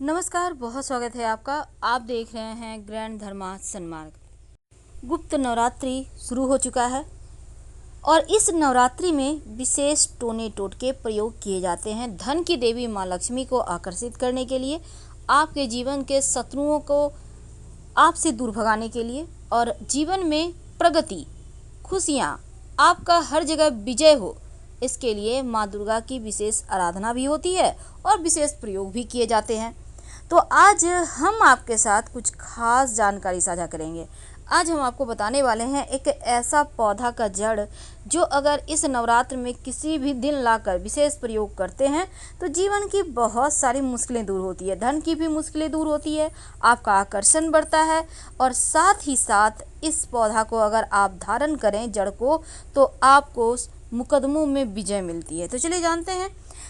नमस्कार, बहुत स्वागत है आपका। आप देख रहे हैं ग्रैंड धर्मा सन्मार्ग। गुप्त नवरात्रि शुरू हो चुका है और इस नवरात्रि में विशेष टोने टोटके प्रयोग किए जाते हैं धन की देवी माँ लक्ष्मी को आकर्षित करने के लिए, आपके जीवन के शत्रुओं को आपसे दूर भगाने के लिए और जीवन में प्रगति, खुशियाँ, आपका हर जगह विजय हो, इसके लिए माँ दुर्गा की विशेष आराधना भी होती है और विशेष प्रयोग भी किए जाते हैं। तो आज हम आपके साथ कुछ खास जानकारी साझा करेंगे। आज हम आपको बताने वाले हैं एक ऐसा पौधा का जड़ जो अगर इस नवरात्र में किसी भी दिन लाकर विशेष प्रयोग करते हैं तो जीवन की बहुत सारी मुश्किलें दूर होती है, धन की भी मुश्किलें दूर होती है, आपका आकर्षण बढ़ता है और साथ ही साथ इस पौधा को अगर आप धारण करें जड़ को तो आपको मुकदमों में विजय मिलती है। तो चलिए जानते हैं।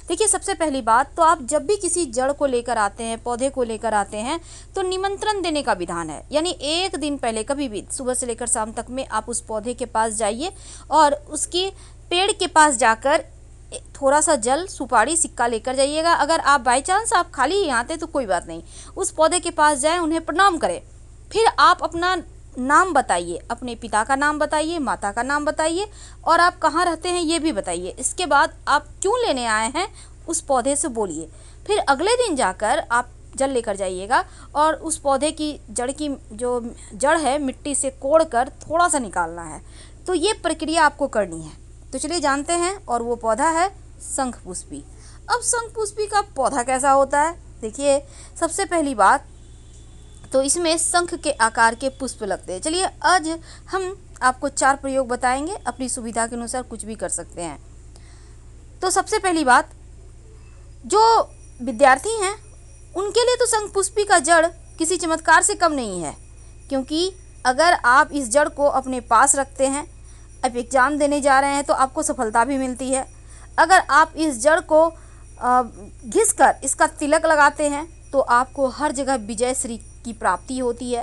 देखिए, सबसे पहली बात तो आप जब भी किसी जड़ को लेकर आते हैं, पौधे को लेकर आते हैं तो निमंत्रण देने का विधान है। यानी एक दिन पहले कभी भी सुबह से लेकर शाम तक में आप उस पौधे के पास जाइए और उसके पेड़ के पास जाकर थोड़ा सा जल, सुपारी, सिक्का लेकर जाइएगा। अगर आप बाई चांस आप खाली ही आते तो कोई बात नहीं, उस पौधे के पास जाएं, उन्हें प्रणाम करें। फिर आप अपना नाम बताइए, अपने पिता का नाम बताइए, माता का नाम बताइए और आप कहाँ रहते हैं ये भी बताइए। इसके बाद आप क्यों लेने आए हैं उस पौधे से बोलिए। फिर अगले दिन जाकर आप जल लेकर जाइएगा और उस पौधे की जड़ की जो जड़ है मिट्टी से कोड़कर थोड़ा सा निकालना है। तो ये प्रक्रिया आपको करनी है। तो चलिए जानते हैं। और वो पौधा है शंखपुष्पी। अब शंखपुष्पी का पौधा कैसा होता है? देखिए, सबसे पहली बात तो इसमें शंख के आकार के पुष्प लगते हैं। चलिए आज हम आपको 4 प्रयोग बताएंगे, अपनी सुविधा के अनुसार कुछ भी कर सकते हैं। तो सबसे पहली बात, जो विद्यार्थी हैं उनके लिए तो शंखपुष्पी का जड़ किसी चमत्कार से कम नहीं है, क्योंकि अगर आप इस जड़ को अपने पास रखते हैं, अब एग्ज़ाम देने जा रहे हैं तो आपको सफलता भी मिलती है। अगर आप इस जड़ को घिसकर इसका तिलक लगाते हैं तो आपको हर जगह विजय श्री की प्राप्ति होती है।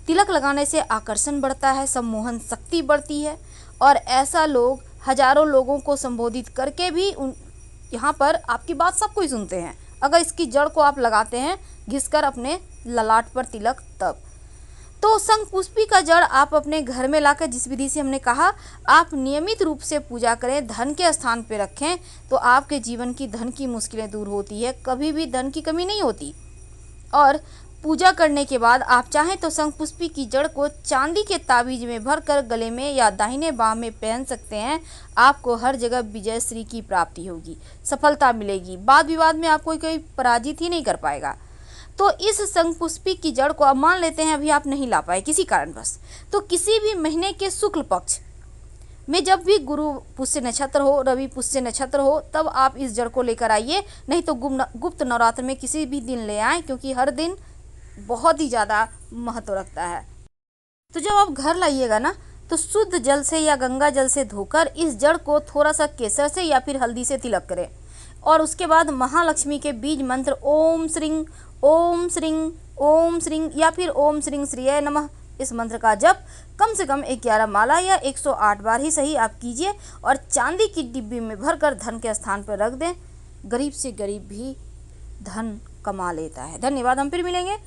तिलक लगाने से आकर्षण बढ़ता है, सम्मोहन शक्ति बढ़ती है और ऐसा लोग हजारों लोगों को संबोधित करके भी यहाँ पर आपकी बात सब कोई सुनते हैं। अगर इसकी जड़ को आप लगाते हैं घिसकर अपने ललाट पर तिलक, तब तो शंखपुष्पी का जड़ आप अपने घर में लाकर, जिस विधि से हमने कहा, आप नियमित रूप से पूजा करें, धन के स्थान पे रखें तो आपके जीवन की धन की मुश्किलें दूर होती है, कभी भी धन की कमी नहीं होती। और पूजा करने के बाद आप चाहें तो शंखपुष्पी की जड़ को चांदी के ताबीज में भरकर गले में या दाहिने बाह में पहन सकते हैं। आपको हर जगह विजय श्री की प्राप्ति होगी, सफलता मिलेगी, वाद विवाद में आपको कोई पराजित ही नहीं कर पाएगा। तो इस शंखपुष्पी की जड़ को अब मान लेते हैं अभी आप नहीं ला पाए किसी कारणवश, तो किसी भी महीने के शुक्ल पक्ष में जब भी गुरु पुष्य नक्षत्र हो, रवि पुष्य नक्षत्र हो, तब आप इस जड़ को लेकर आइए। नहीं तो गुप्त नवरात्र में किसी भी दिन ले आएँ, क्योंकि हर दिन बहुत ही ज़्यादा महत्व रखता है। तो जब आप घर लाइएगा ना तो शुद्ध जल से या गंगा जल से धोकर इस जड़ को थोड़ा सा केसर से या फिर हल्दी से तिलक करें और उसके बाद महालक्ष्मी के बीज मंत्र ओम श्रीं ओम श्रीं ओम श्रीं या फिर ओम श्रीं श्रीय नमः, इस मंत्र का जप कम से कम 11 माला या 108 बार ही सही आप कीजिए और चांदी की डिब्बी में भरकर धन के स्थान पर रख दें। गरीब से गरीब भी धन कमा लेता है। धन्यवाद, हम फिर मिलेंगे।